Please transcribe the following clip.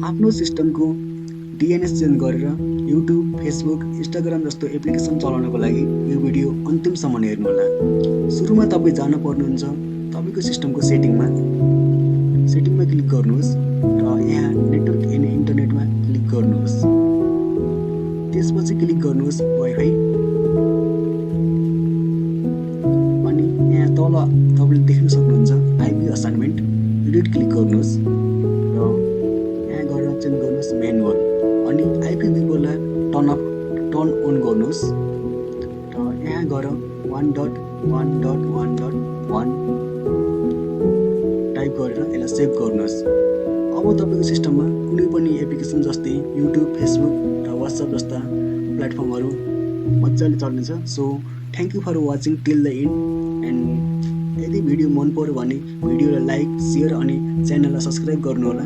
आफ्नो सिस्टमको DNS change गरेर युट्युब, फेसबुक, इन्स्टाग्राम जस्तो एप्लिकेसन चलाउनको लागि यो भिडियो अन्तिमसम्म हेर्नुहोला। सुरुमा तपाईँ जान पर्नुहुन्छ तपाईँको सिस्टमको सेटिङमा क्लिक गर्नुहोस् र यहाँ नेटवर्क एन्ड इन्टरनेटमा क्लिक गर्नुहोस्। त्यसपछि क्लिक गर्नुहोस् वाइफाई अनि यहाँ तल तपाईँले देख्न सक्नुहुन्छ आइपी असाइनमेन्ट एडिट क्लिक गर्नुहोस् र यहाँ गएर चेन्ज गर्नुहोस् म्यानुअल अनि IPv4लाई टर्न अन गर्नुहोस् र यहाँ गएर 1.1.1.1 टाइप गरेर यसलाई सेभ गर्नुहोस्। अब तपाईँको सिस्टममा कुनै पनि एप्लिकेसन जस्तै युट्युब, फेसबुक र वाट्सएप जस्ता प्लेटफर्महरू मजाले चल्नेछ। So thank you for watching till the end and यदि भिडियो मन पर्यो भने भिडियोलाई लाइक, सेयर अनि च्यानललाई सब्सक्राइब गर्नुहोला।